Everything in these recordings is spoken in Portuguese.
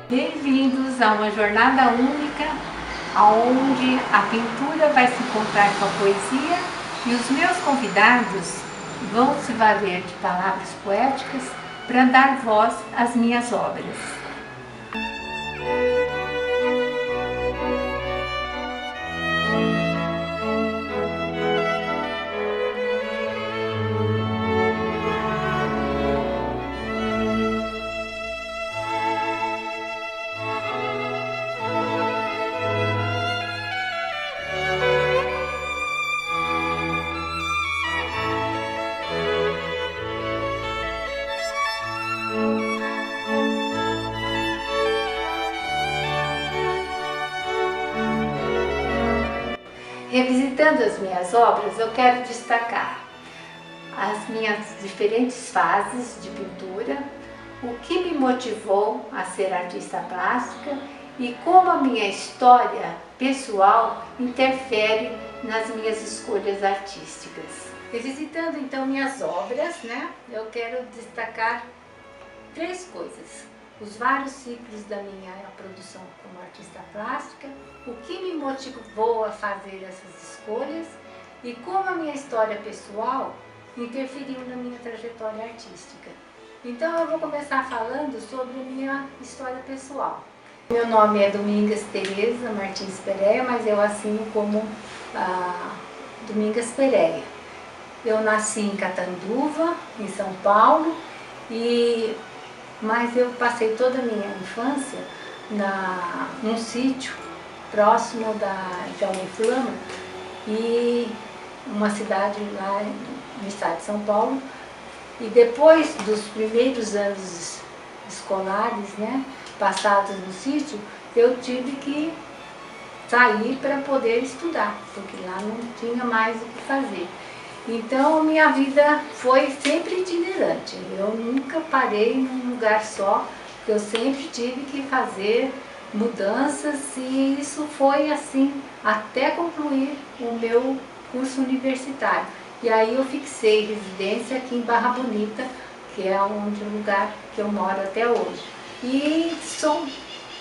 Bem-vindos a uma jornada única, onde a pintura vai se encontrar com a poesia e os meus convidados vão se valer de palavras poéticas para dar voz às minhas obras. Revisitando as minhas obras, eu quero destacar as minhas diferentes fases de pintura, o que me motivou a ser artista plástica e como a minha história pessoal interfere nas minhas escolhas artísticas. Revisitando então minhas obras, eu quero destacar três coisas: os vários ciclos da minha produção como artista plástica, o que me motivou a fazer essas escolhas e como a minha história pessoal interferiu na minha trajetória artística. Então eu vou começar falando sobre a minha história pessoal. Meu nome é Domingas Tereza Martins Pereira, mas eu assino como Domingas Pereira. Eu nasci em Catanduva, em São Paulo, mas eu passei toda a minha infância num sítio próximo de Almoflama, e uma cidade lá no estado de São Paulo. E depois dos primeiros anos escolares, passados no sítio, eu tive que sair para poder estudar, porque lá não tinha mais o que fazer. Então minha vida foi sempre itinerante, eu nunca parei num lugar só, porque eu sempre tive que fazer mudanças, e isso foi assim até concluir o meu curso universitário. E aí eu fixei residência aqui em Barra Bonita, que é o lugar que eu moro até hoje. E sou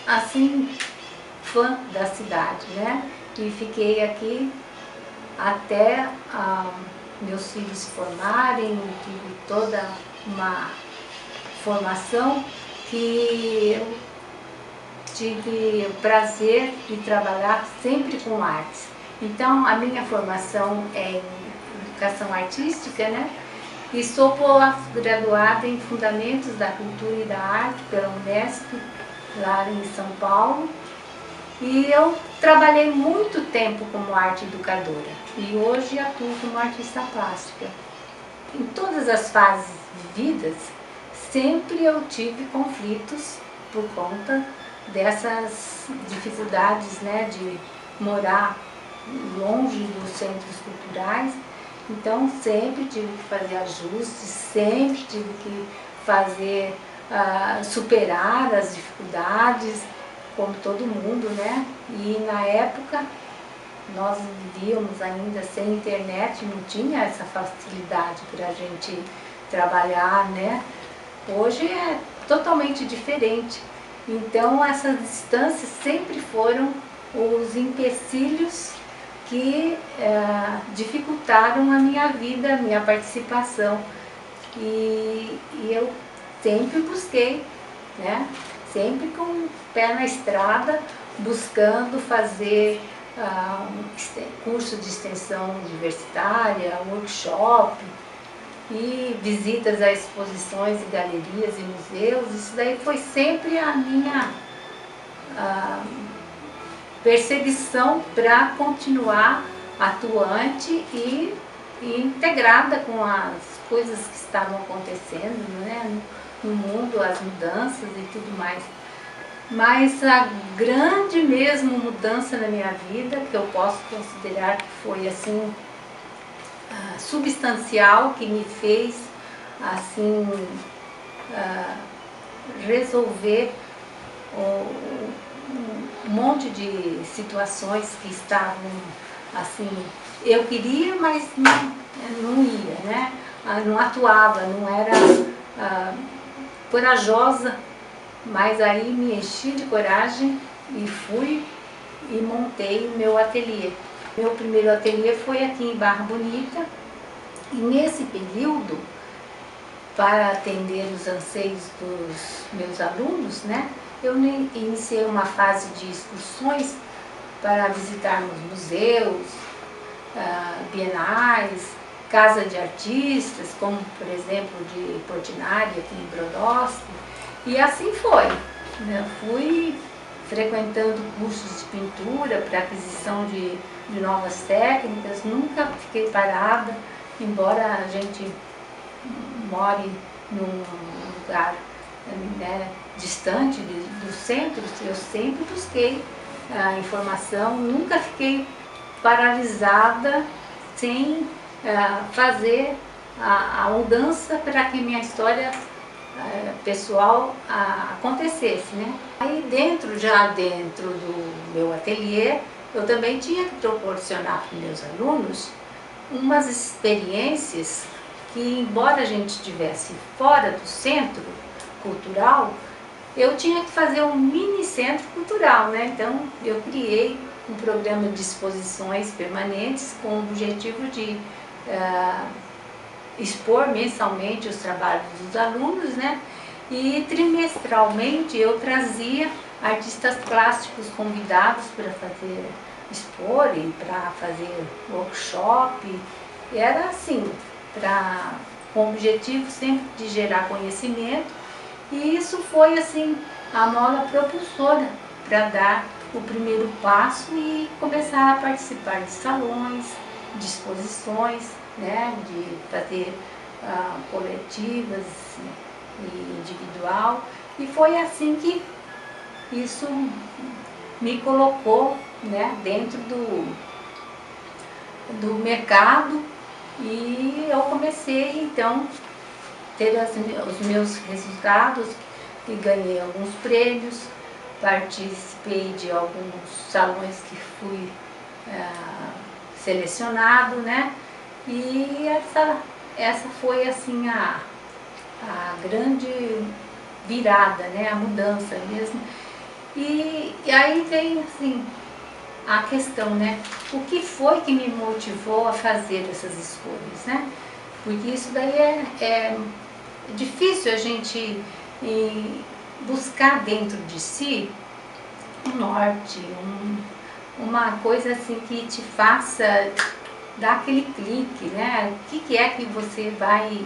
assim fã da cidade, E fiquei aqui até meus filhos se formarem, tive toda uma formação que eu tive o prazer de trabalhar sempre com artes. Então a minha formação é em educação artística, E sou pós-graduada em Fundamentos da Cultura e da Arte pela Unesp, lá em São Paulo. E eu trabalhei muito tempo como arte educadora e hoje atuo como artista plástica. Em todas as fases vividas, sempre eu tive conflitos por conta dessas dificuldades, de morar longe dos centros culturais. Então sempre tive que fazer ajustes, sempre tive que superar as dificuldades, como todo mundo, E na época nós vivíamos ainda sem internet, não tinha essa facilidade para a gente trabalhar, Hoje é totalmente diferente. Então essas distâncias sempre foram os empecilhos que dificultaram a minha vida, a minha participação. E eu sempre busquei, sempre com o pé na estrada, buscando fazer curso de extensão universitária, workshop e visitas a exposições e galerias e museus. Isso daí foi sempre a minha perseguição para continuar atuante e integrada com as coisas que estavam acontecendo, no mundo, as mudanças e tudo mais. Mas a grande mesmo mudança na minha vida, que eu posso considerar que foi assim substancial, que me fez assim resolver um monte de situações que estavam assim, eu queria, mas não ia, não atuava, não era corajosa mas aí me enchi de coragem e fui e montei o meu ateliê. Meu primeiro ateliê foi aqui em Barra Bonita, e nesse período, para atender os anseios dos meus alunos, né, eu iniciei uma fase de excursões para visitarmos museus, bienais, casa de artistas, como por exemplo de Portinari aqui em Brodowski, e assim foi. Eu fui frequentando cursos de pintura para aquisição de novas técnicas, nunca fiquei parada, embora a gente more num lugar, né, distante do centro, eu sempre busquei a informação, nunca fiquei paralisada sem fazer a mudança para que minha história pessoal acontecesse, né? Aí já dentro do meu ateliê, eu também tinha que proporcionar para meus alunos umas experiências que, embora a gente estivesse fora do centro cultural, eu tinha que fazer um mini centro cultural, né? Então eu criei um programa de exposições permanentes com o objetivo de expor mensalmente os trabalhos dos alunos, né? E trimestralmente eu trazia artistas plásticos convidados para exporem, para fazer workshop. E era assim, com o objetivo sempre de gerar conhecimento, e isso foi assim a mola propulsora para dar o primeiro passo e começar a participar de salões, de exposições, né, de fazer coletivas e individual, e foi assim que isso me colocou, né, dentro do mercado, e eu comecei então a ter os meus resultados e ganhei alguns prêmios, participei de alguns salões que fui selecionado, né? E essa foi assim a grande virada, né? A mudança mesmo. E aí vem assim a questão, né? O que foi que me motivou a fazer essas escolhas, né? Porque isso daí é difícil a gente buscar dentro de si um norte, uma coisa assim que te faça dar aquele clique, né? O que é que você vai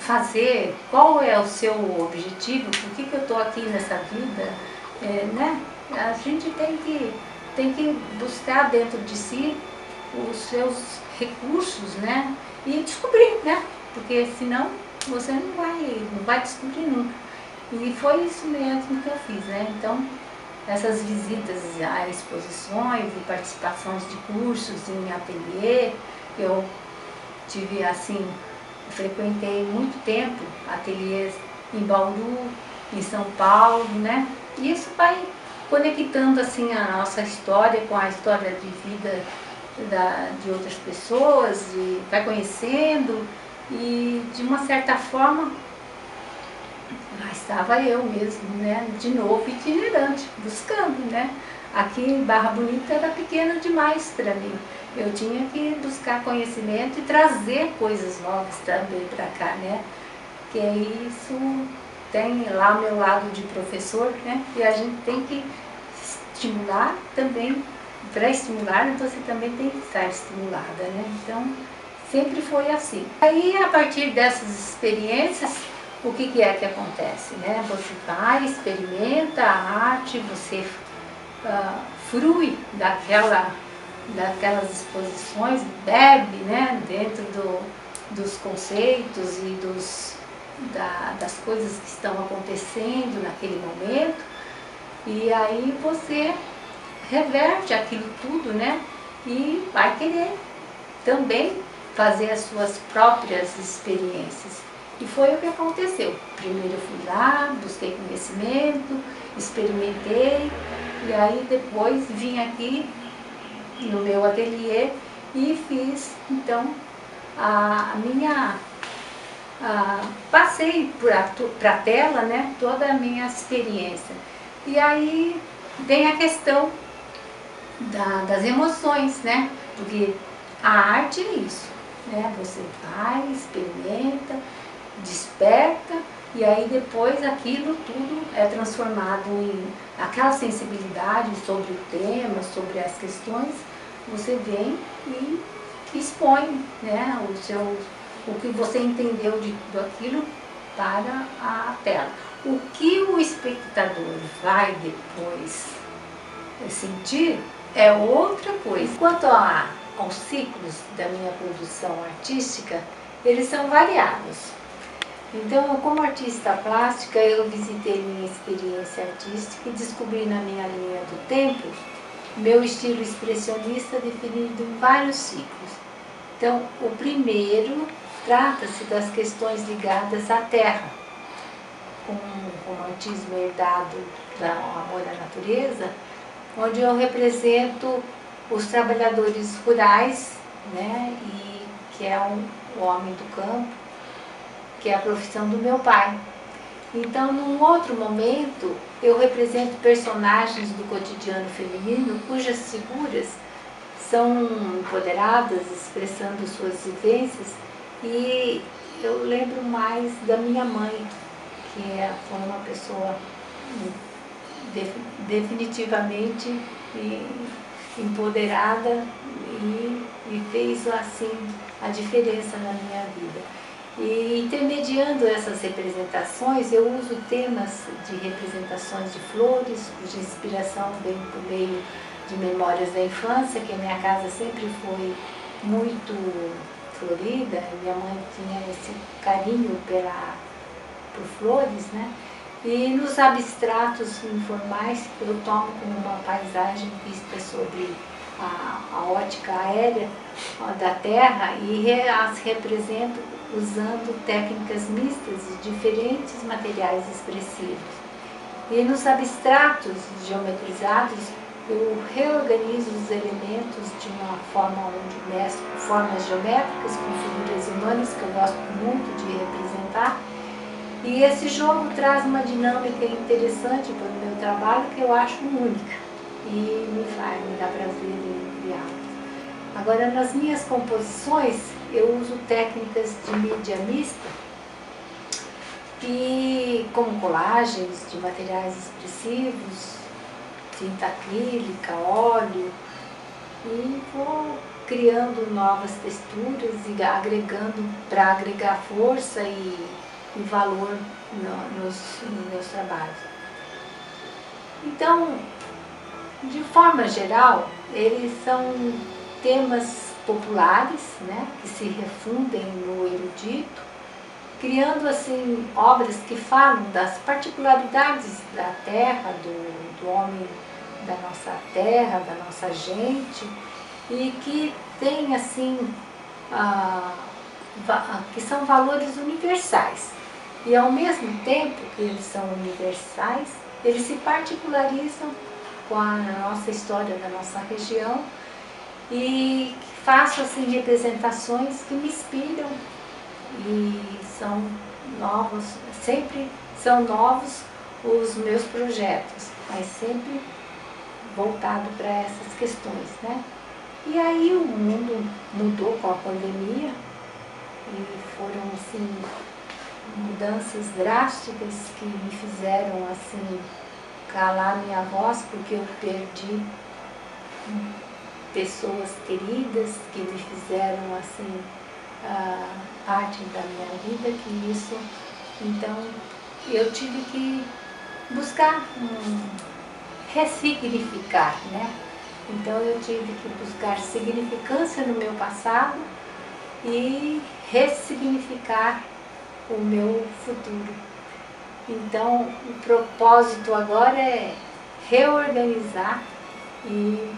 fazer, qual é o seu objetivo, por que eu estou aqui nessa vida, né? A gente tem que buscar dentro de si os seus recursos, né? E descobrir, né? Porque senão você não vai descobrir nunca. E foi isso mesmo que eu fiz, né? Então, essas visitas a exposições e participações de cursos em ateliê, eu tive assim, frequentei muito tempo ateliês em Bauru, em São Paulo, né? E isso vai conectando assim a nossa história com a história de vida de outras pessoas, e vai conhecendo, e de uma certa forma lá estava eu mesmo, né, de novo itinerante, buscando, né. Aqui em Barra Bonita era pequena demais para mim, eu tinha que buscar conhecimento e trazer coisas novas também para cá, né, que isso tem lá o meu lado de professor, né, e a gente tem que estimular também. Para estimular, você também tem que estar estimulada, né? Então, sempre foi assim. Aí, a partir dessas experiências, o que é que acontece, né? Você vai, experimenta a arte, você frui daquelas exposições, bebe, né? Dentro dos conceitos e das coisas que estão acontecendo naquele momento, e aí você reverte aquilo tudo, né? E vai querer também fazer as suas próprias experiências. E foi o que aconteceu. Primeiro eu fui lá, busquei conhecimento, experimentei, e aí depois vim aqui no meu ateliê e fiz então a minha passei para a tela, né, toda a minha experiência. E aí vem a questão das emoções, né? Porque a arte é isso, né? Você vai, experimenta, desperta, e aí depois aquilo tudo é transformado em aquela sensibilidade sobre o tema, sobre as questões. Você vem e expõe, né, o que você entendeu de tudo aquilo para a tela. O que o espectador vai depois sentir é outra coisa. Quanto aos ciclos da minha produção artística, eles são variados. Então, como artista plástica, eu visitei minha experiência artística e descobri na minha linha do tempo meu estilo expressionista definido em vários ciclos. Então, o primeiro trata-se das questões ligadas à terra, com o romantismo herdado do amor à natureza, onde eu represento os trabalhadores rurais, né, e que é o homem do campo, que é a profissão do meu pai. Então, num outro momento, eu represento personagens do cotidiano feminino cujas figuras são empoderadas, expressando suas vivências, e eu lembro mais da minha mãe, que foi uma pessoa definitivamente empoderada e fez assim a diferença na minha vida. E intermediando essas representações, eu uso temas de representações de flores, cuja inspiração vem por meio de memórias da infância, que a minha casa sempre foi muito florida, e minha mãe tinha esse carinho por flores, né? E nos abstratos informais, eu tomo como uma paisagem vista sobre a ótica aérea da Terra e as represento usando técnicas mistas de diferentes materiais expressivos. E nos abstratos geometrizados, eu reorganizo os elementos de uma forma onde mesclo formas geométricas com figuras humanas, que eu gosto muito de representar. E esse jogo traz uma dinâmica interessante para o meu trabalho, que eu acho única e me dá prazer em criá-las. Agora, nas minhas composições, eu uso técnicas de mídia mista, e como colagens de materiais expressivos, tinta acrílica, óleo, e vou criando novas texturas e agregando para agregar força e valor nos meus trabalhos. Então, de forma geral, eles são temas populares, né, que se refundem no erudito, criando assim obras que falam das particularidades da terra, do homem da nossa terra, da nossa gente, e que tem assim que são valores universais. E ao mesmo tempo que eles são universais, eles se particularizam com a nossa história da nossa região, e faço assim representações que me inspiram e são novos, sempre são novos os meus projetos, mas sempre voltado para essas questões, né? E aí o mundo mudou com a pandemia e foram assim mudanças drásticas que me fizeram assim calar minha voz, porque eu perdi pessoas queridas que me fizeram assim parte da minha vida, que isso, então eu tive que buscar ressignificar, né? Então eu tive que buscar significância no meu passado e ressignificar o meu futuro. Então o propósito agora é reorganizar e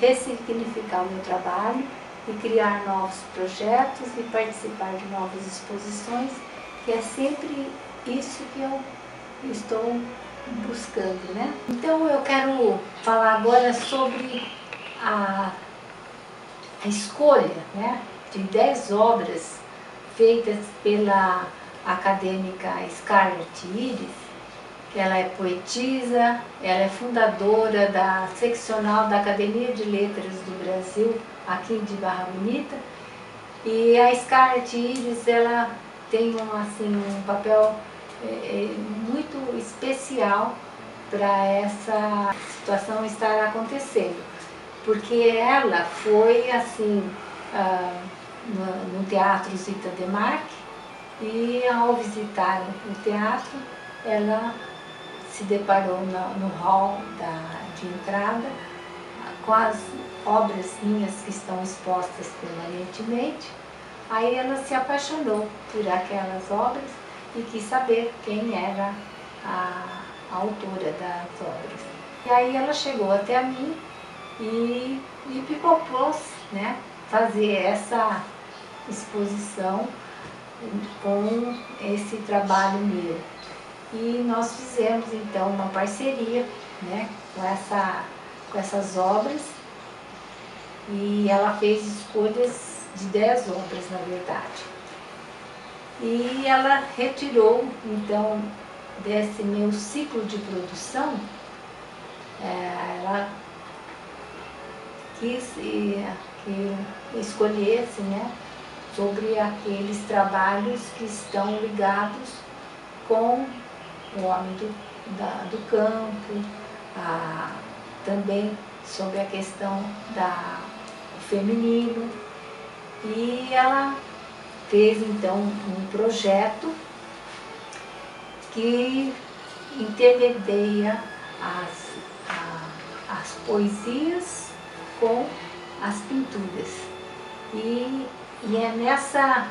ressignificar o meu trabalho e criar novos projetos e participar de novas exposições, que é sempre isso que eu estou buscando, né? Então eu quero falar agora sobre a escolha, né, de 10 obras feitas pela acadêmica Scarlett Iris, que ela é poetisa, ela é fundadora da seccional da Academia de Letras do Brasil, aqui de Barra Bonita. E a Scarlett Iris, ela tem um papel muito especial para essa situação estar acontecendo, porque ela foi no Teatro Zita Demarque, e ao visitar o teatro, ela se deparou no hall de entrada com as obras minhas que estão expostas permanentemente. Aí ela se apaixonou por aquelas obras e quis saber quem era a autora das obras. E aí ela chegou até a mim e me propôs, né, fazer essa exposição com esse trabalho meu. E nós fizemos então uma parceria, né, com essas obras, e ela fez escolhas de 10 obras, na verdade. E ela retirou então desse meu ciclo de produção, ela quis que eu escolhesse, né, sobre aqueles trabalhos que estão ligados com o homem do campo, também sobre a questão do feminino. E ela fez então um projeto que intermedia as poesias com as pinturas. E é nessa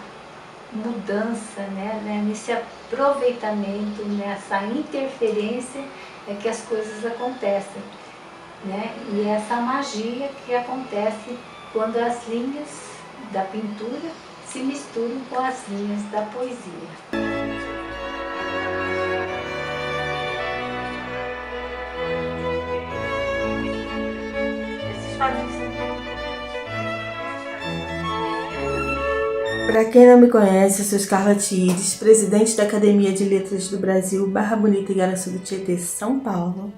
mudança, né, nesse aproveitamento, nessa interferência que as coisas acontecem, né? E essa magia que acontece quando as linhas da pintura se misturam com as linhas da poesia. Para quem não me conhece, eu sou Scarlett Iris, presidente da Academia de Letras do Brasil, Barra Bonita e Igaraçu do Tietê, São Paulo.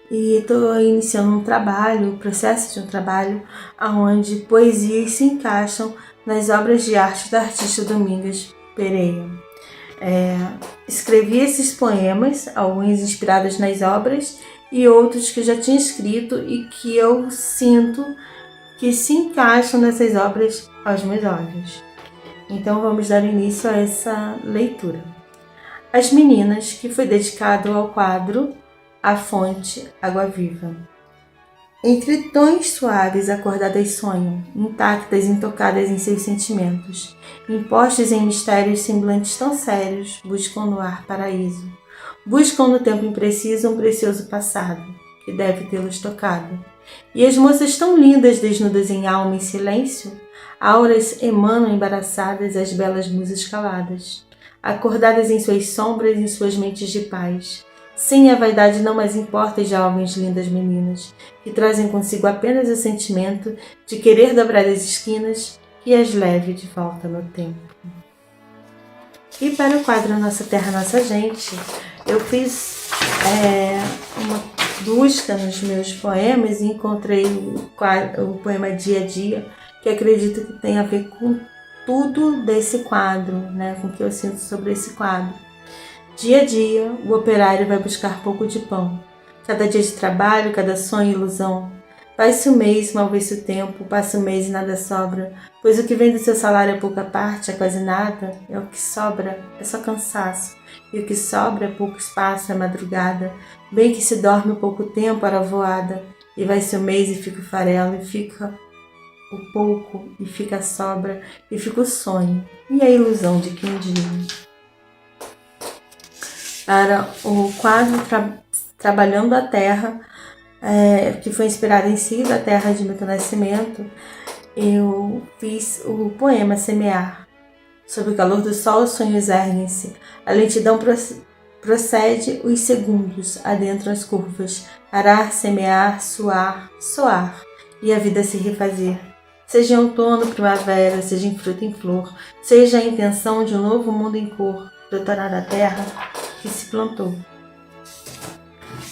E estou iniciando o processo de um trabalho onde poesias se encaixam nas obras de arte da artista Domingas Pereira. Escrevi esses poemas, alguns inspirados nas obras e outros que eu já tinha escrito e que eu sinto que se encaixam nessas obras aos meus olhos. Então vamos dar início a essa leitura. As Meninas, que foi dedicado ao quadro A Fonte, Água Viva. Entre tons suaves acordadas sonham, intactas, intocadas em seus sentimentos, impostos em mistérios semblantes tão sérios, buscam no ar paraíso. Buscam no tempo impreciso um precioso passado, que deve tê-los tocado. E as moças tão lindas, desnudas em alma e silêncio, auras emanam embaraçadas as belas musas caladas, acordadas em suas sombras, em suas mentes de paz. Sim, a vaidade não mais importa de jovens lindas meninas, que trazem consigo apenas o sentimento de querer dobrar as esquinas e as leve de volta no tempo. E para o quadro Nossa Terra, Nossa Gente, eu fiz uma busca nos meus poemas e encontrei o poema Dia a Dia, que acredito que tem a ver com tudo desse quadro, né? Com o que eu sinto sobre esse quadro. Dia a dia, o operário vai buscar pouco de pão. Cada dia de trabalho, cada sonho e ilusão. Vai-se o mês, mal vê-se o tempo, passa o mês e nada sobra, pois o que vem do seu salário é pouca parte, é quase nada, é o que sobra, é só cansaço, e o que sobra é pouco espaço, é madrugada, bem que se dorme pouco tempo, hora voada, e vai-se o mês e fica o farelo, e fica o pouco, e fica a sobra, e fica o sonho, e a ilusão de quem dia. Para o quadro Trabalhando a Terra, que foi inspirado em Si, da terra de Milton Nascimento, eu fiz o poema Semear. Sob o calor do sol, os sonhos erguem-se. A lentidão procede os segundos, adentro as curvas. Arar, semear, suar, soar, e a vida se refazer. seja em outono, primavera, seja em fruta em flor, seja a intenção de um novo mundo em cor, brotará da terra que se plantou.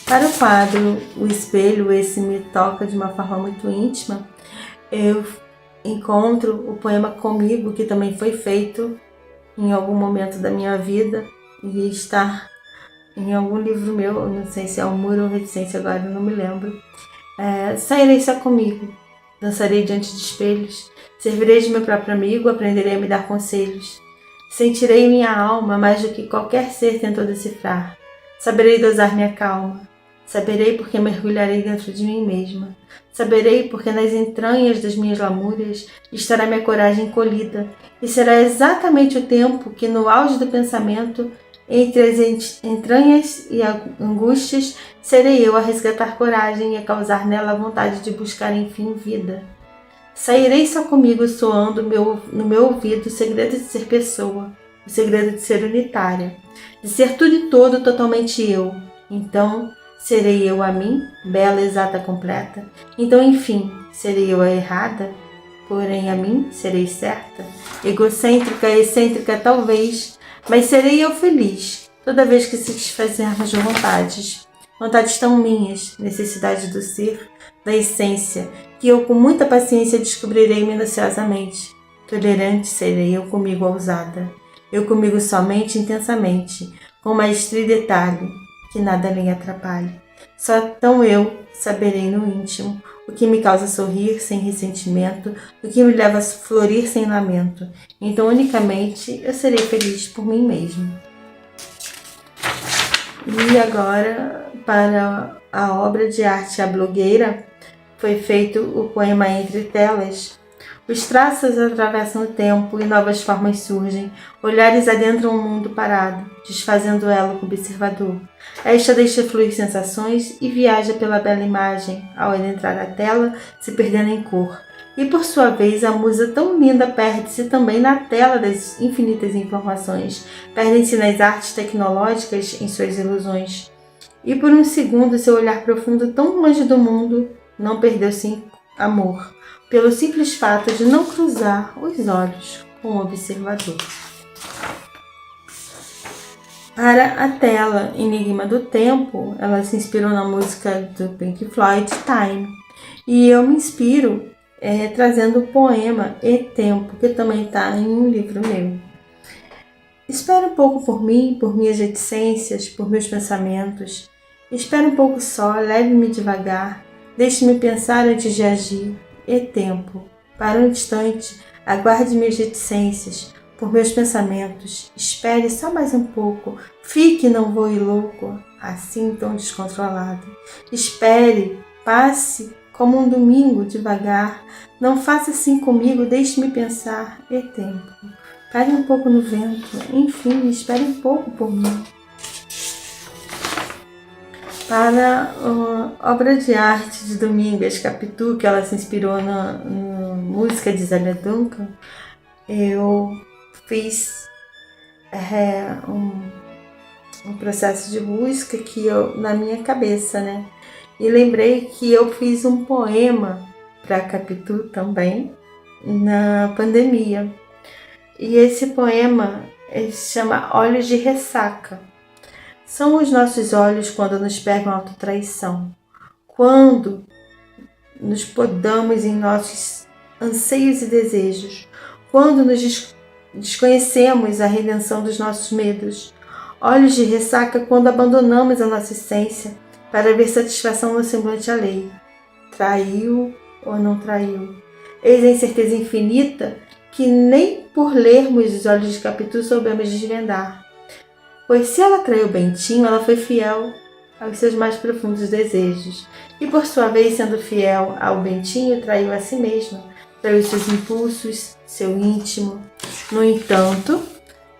Para o quadro, o espelho, esse me toca de uma forma muito íntima. Eu encontro o poema Comigo, que também foi feito em algum momento da minha vida e está em algum livro meu, não sei se é o Muro ou Reticência, agora não me lembro. Sairei só comigo, dançarei diante de espelhos, servirei de meu próprio amigo, aprenderei a me dar conselhos. Sentirei minha alma mais do que qualquer ser tentou decifrar. Saberei dosar minha calma. Saberei porque mergulharei dentro de mim mesma. Saberei porque nas entranhas das minhas lamúrias estará minha coragem colhida, e será exatamente o tempo que, no auge do pensamento, entre as entranhas e angústias, serei eu a resgatar coragem e a causar nela a vontade de buscar enfim vida. Sairei só comigo soando no meu ouvido o segredo de ser pessoa, o segredo de ser unitária, de ser tudo e todo totalmente eu. Então, serei eu a mim, bela, exata, completa. Então, enfim, serei eu a errada, porém a mim serei certa, egocêntrica, excêntrica talvez, mas serei eu feliz, toda vez que satisfazermos de vontades tão minhas, necessidade do ser, da essência, que eu com muita paciência descobrirei minuciosamente. Tolerante serei eu comigo ousada, eu comigo somente intensamente, com maestria e detalhe, que nada nem atrapalhe. Só tão eu saberei no íntimo o que me causa sorrir sem ressentimento, o que me leva a florir sem lamento. Então unicamente eu serei feliz por mim mesmo. E agora, para a obra de arte A Blogueira, foi feito o poema Entre Telas. Os traços atravessam o tempo e novas formas surgem. Olhares adentram um mundo parado, desfazendo elo com o observador. Esta deixa fluir sensações e viaja pela bela imagem, ao adentrar a tela, se perdendo em cor. E por sua vez, a musa tão linda perde-se também na tela das infinitas informações. Perdem-se nas artes tecnológicas, em suas ilusões. E por um segundo, seu olhar profundo tão longe do mundo, não perdeu-se em amor, pelo simples fato de não cruzar os olhos com o observador. Para a tela Enigma do Tempo, ela se inspirou na música do Pink Floyd, Time. E eu me inspiro trazendo o poema E Tempo, que também está em um livro meu. Espera um pouco por mim, por minhas reticências, por meus pensamentos. Espera um pouco só, leve-me devagar, deixe-me pensar antes de agir. E tempo, para um instante, aguarde minhas reticências, por meus pensamentos, espere só mais um pouco, fique, não voe louco, assim tão descontrolado. Espere, passe, como um domingo, devagar, não faça assim comigo, deixe-me pensar. E tempo, pare um pouco no vento, enfim, espere um pouco por mim. Para a obra de arte de Domingas Capitu, que ela se inspirou na música de Zélia Duncan, eu fiz um processo de busca que na minha cabeça, né? E lembrei que eu fiz um poema para Capitu também na pandemia. E esse poema se chama Olhos de Ressaca. São os nossos olhos quando nos pegam a autotraição, quando nos podamos em nossos anseios e desejos, quando nos desconhecemos a redenção dos nossos medos. Olhos de ressaca quando abandonamos a nossa essência para ver satisfação no semblante alheio. Traiu ou não traiu? Eis a incerteza infinita que nem por lermos os olhos de Capitu soubemos desvendar. Pois se ela traiu Bentinho, ela foi fiel aos seus mais profundos desejos. E por sua vez, sendo fiel ao Bentinho, traiu a si mesma, traiu seus impulsos, seu íntimo. No entanto,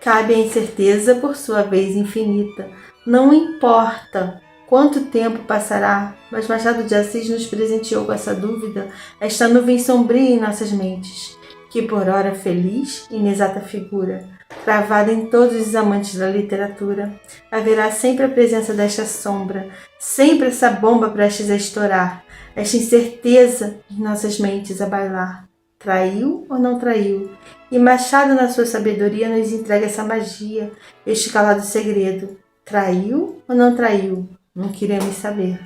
cabe a incerteza por sua vez infinita. Não importa quanto tempo passará, mas Machado de Assis nos presenteou com essa dúvida, esta nuvem sombria em nossas mentes, que por ora feliz, inexata figura, cravada em todos os amantes da literatura, haverá sempre a presença desta sombra, sempre essa bomba prestes a estourar, esta incerteza em nossas mentes a bailar. Traiu ou não traiu? E Machado, na sua sabedoria, nos entrega essa magia, este calado segredo. Traiu ou não traiu? Não queremos saber.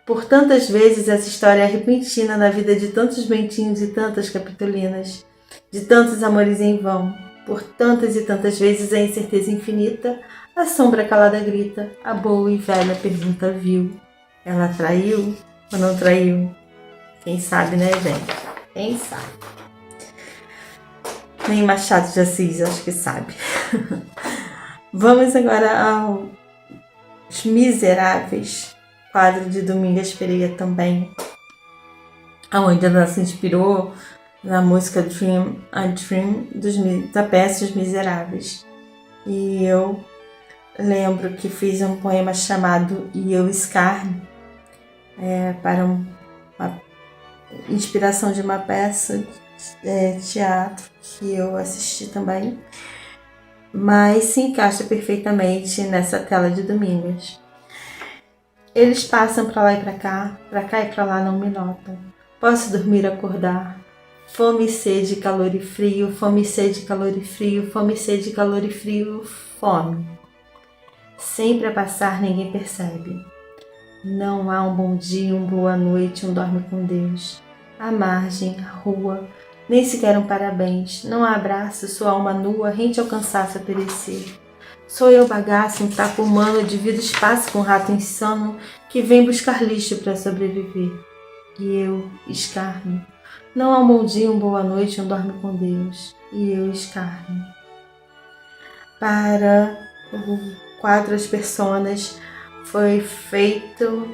Por tantas vezes essa história é repentina na vida de tantos bentinhos e tantas capitolinas, de tantos amores em vão. Por tantas e tantas vezes a incerteza infinita, a sombra calada grita, a boa e velha pergunta viu. Ela traiu ou não traiu? Quem sabe, né, gente? Quem sabe? Nem Machado de Assis, acho que sabe. Vamos agora aos Miseráveis, quadro de Domingas Pereira também, onde ela se inspirou na música Dream a Dream da peça Os Miseráveis. E eu lembro que fiz um poema chamado E Eu Escarne, para uma inspiração de uma peça de teatro que eu assisti também, mas se encaixa perfeitamente nessa tela de Domingas. Eles passam para lá e para cá e para lá não me notam. Posso dormir, acordar. Fome, sede, calor e frio, fome, sede, calor e frio, fome, sede, calor e frio, fome. Sempre a passar, ninguém percebe. Não há um bom dia, um boa noite, um dorme com Deus. A margem, a rua, nem sequer um parabéns. Não há abraço, sua alma nua, rente ao cansaço a perecer. Sou eu bagaço, um taco humano, divido espaço com um rato insano que vem buscar lixo para sobreviver. E eu, escarno. Não há um bom dia, uma boa noite, um dorme com Deus. E eu, escarno. Para o quadro As Personas foi feito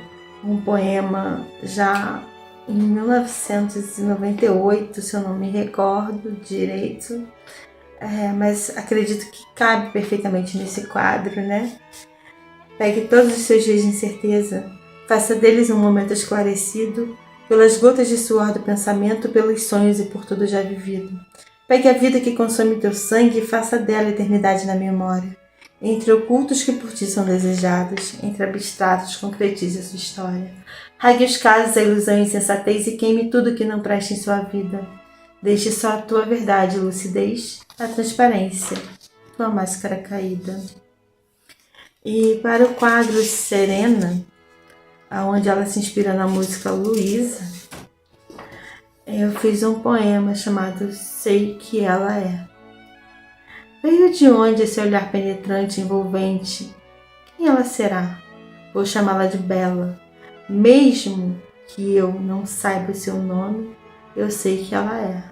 um poema já em 1998, se eu não me recordo direito, mas acredito que cabe perfeitamente nesse quadro, né? Pegue todos os seus dias de incerteza, faça deles um momento esclarecido, pelas gotas de suor do pensamento, pelos sonhos e por tudo já vivido. Pegue a vida que consome teu sangue e faça dela a eternidade na memória. Entre ocultos que por ti são desejados, entre abstratos concretize a sua história. Rague os casos, a ilusão e a insensatez e queime tudo que não preste em sua vida. Deixe só a tua verdade, lucidez, a transparência, tua máscara caída. E para o quadro Serena, onde ela se inspira na música Luísa, eu fiz um poema chamado Sei Que Ela É. Veio de onde esse olhar penetrante, envolvente? Quem ela será? Vou chamá-la de Bela. Mesmo que eu não saiba o seu nome, eu sei que ela é.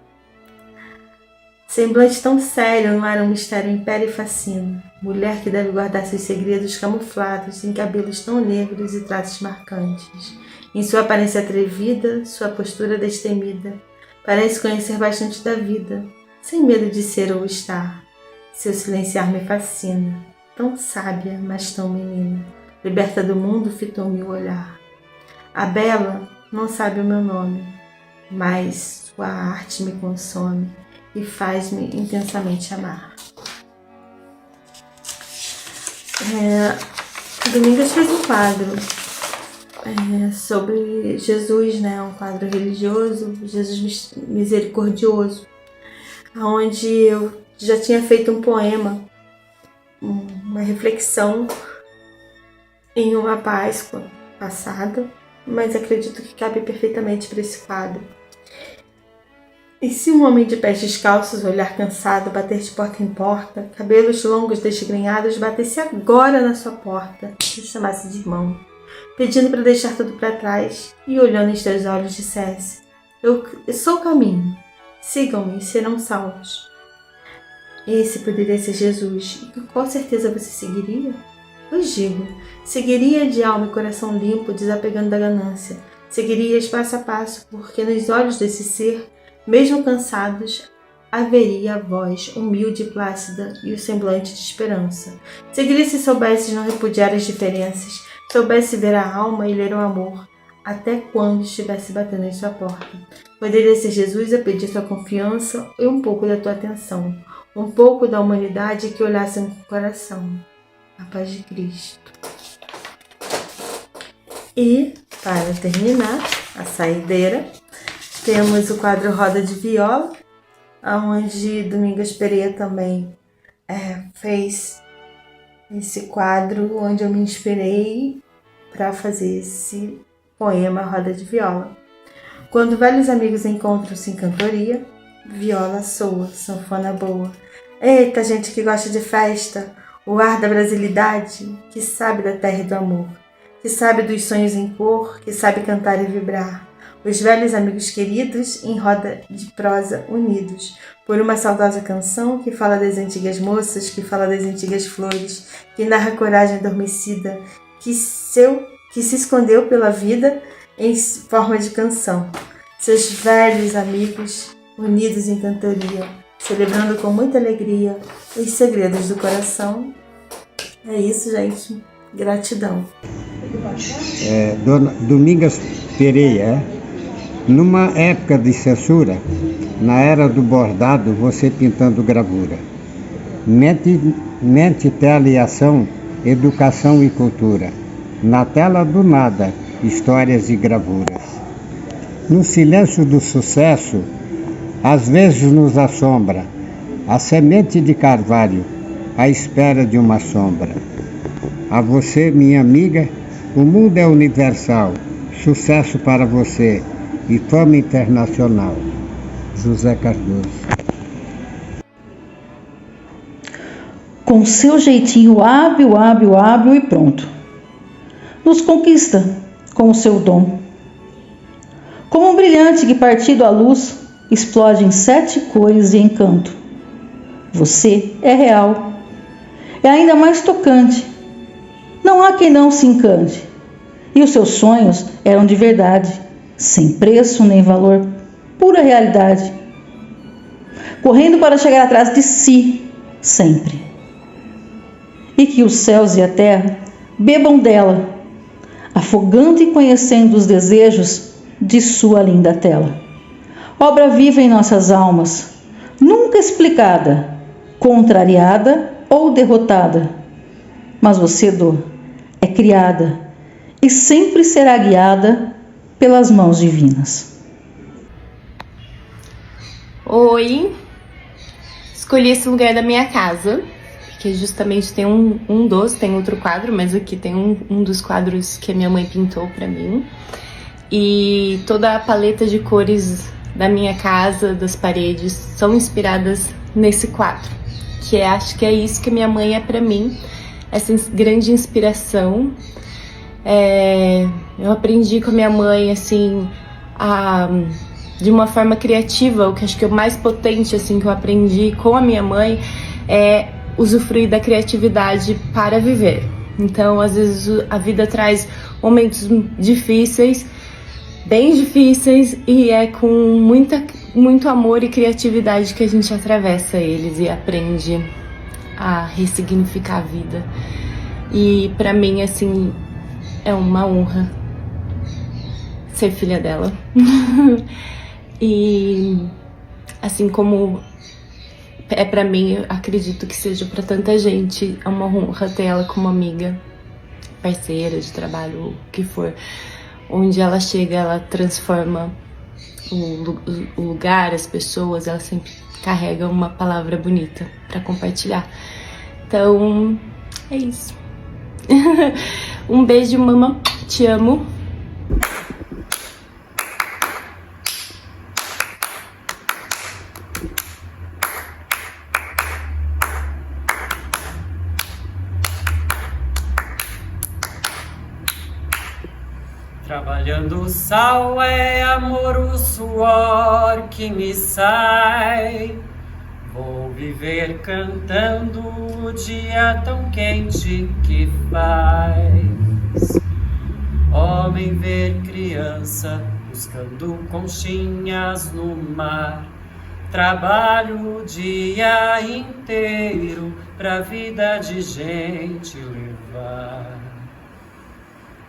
Semblante tão sério, no ar um mistério impera e fascina. Mulher que deve guardar seus segredos camuflados em cabelos tão negros e traços marcantes. Em sua aparência atrevida, sua postura destemida, parece conhecer bastante da vida, sem medo de ser ou estar. Seu silenciar me fascina, tão sábia, mas tão menina. Liberta do mundo, fitou-me o olhar. A Bela não sabe o meu nome, mas sua arte me consome e faz-me intensamente amar. Domingas fez um quadro sobre Jesus, né? Um quadro religioso, Jesus misericordioso, onde eu já tinha feito um poema, uma reflexão em uma Páscoa passada, mas acredito que cabe perfeitamente para esse quadro. E se um homem de pés descalços, olhar cansado, bater de porta em porta, cabelos longos desgrenhados, batesse agora na sua porta, te chamasse de irmão, pedindo para deixar tudo para trás e olhando em teus olhos dissesse: eu sou o caminho, sigam-me e serão salvos. Esse poderia ser Jesus, e com qual certeza você seguiria? Pois digo, seguiria de alma e coração limpo, desapegando da ganância. Seguiria passo a passo, porque nos olhos desse ser, mesmo cansados, haveria a voz humilde e plácida e o semblante de esperança. Seguiria se soubesse não repudiar as diferenças, soubesse ver a alma e ler o amor, até quando estivesse batendo em sua porta. Poderia ser Jesus a pedir sua confiança e um pouco da tua atenção, um pouco da humanidade que olhasse no coração. A paz de Cristo. E, para terminar, a saideira, temos o quadro Roda de Viola, onde Domingos Pereira também fez esse quadro onde eu me inspirei para fazer esse poema Roda de Viola. Quando velhos amigos encontram-se em cantoria, viola soa, sanfona boa. Eita, gente que gosta de festa, o ar da brasilidade, que sabe da terra e do amor, que sabe dos sonhos em cor, que sabe cantar e vibrar. Os velhos amigos queridos em roda de prosa unidos, por uma saudosa canção que fala das antigas moças, que fala das antigas flores, que narra a coragem adormecida, que se escondeu pela vida em forma de canção. Seus velhos amigos unidos em cantoria, celebrando com muita alegria os segredos do coração. É isso, gente. Gratidão. Dona Domingos Pereira, numa época de censura, na era do bordado, você pintando gravura. Mente, tela e ação, educação e cultura. Na tela do nada, histórias e gravuras. No silêncio do sucesso, às vezes nos assombra a semente de carvalho, à espera de uma sombra. A você, minha amiga, o mundo é universal, sucesso para você e fama internacional. José Cardoso. Com seu jeitinho hábil e pronto, nos conquista com o seu dom. Como um brilhante que, partido à luz, explode em 7 cores de encanto. Você é real, é ainda mais tocante. Não há quem não se encante. E os seus sonhos eram de verdade, sem preço nem valor, pura realidade. Correndo para chegar atrás de si, sempre. E que os céus e a terra bebam dela, afogando e conhecendo os desejos de sua linda tela. Obra viva em nossas almas, nunca explicada, contrariada ou derrotada. Mas você, Dor, é criada e sempre será guiada pelas mãos divinas. Oi, escolhi esse lugar da minha casa, porque justamente tem tem outro quadro, mas aqui tem um dos quadros que a minha mãe pintou pra mim. E toda a paleta de cores da minha casa, das paredes, são inspiradas nesse quadro, que acho que é isso que a minha mãe é pra mim, essa grande inspiração. Eu aprendi com a minha mãe, assim, de uma forma criativa. O que acho que é o mais potente, assim, que eu aprendi com a minha mãe é usufruir da criatividade para viver. Então, às vezes, a vida traz momentos difíceis, bem difíceis, e é com muito amor e criatividade que a gente atravessa eles e aprende a ressignificar a vida. E pra mim, assim, é uma honra ser filha dela. E assim como é pra mim, eu acredito que seja pra tanta gente, é uma honra ter ela como amiga, parceira de trabalho, o que for. Onde ela chega, ela transforma o lugar, as pessoas, ela sempre carrega uma palavra bonita pra compartilhar. Então, é isso. Um beijo, mamãe. Te amo. Trabalhando o sal é amor, o suor que me sai. Vou viver cantando o dia tão quente que faz. Homem ver criança buscando conchinhas no mar. Trabalho o dia inteiro pra vida de gente levar.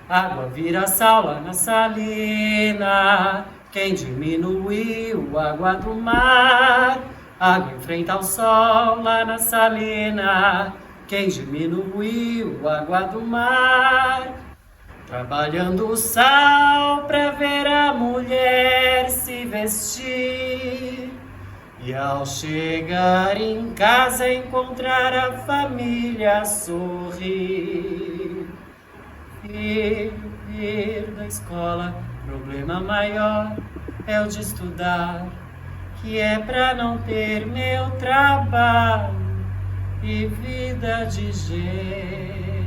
Água vira sal lá na salina, quem diminuiu a água do mar? Água enfrenta o sol lá na salina, quem diminuiu a água do mar? Trabalhando o sal pra ver a mulher se vestir E ao chegar em casa encontrar a família sorrir. Ir da escola, problema maior é o de estudar, que é pra não ter meu trabalho e vida de jeito.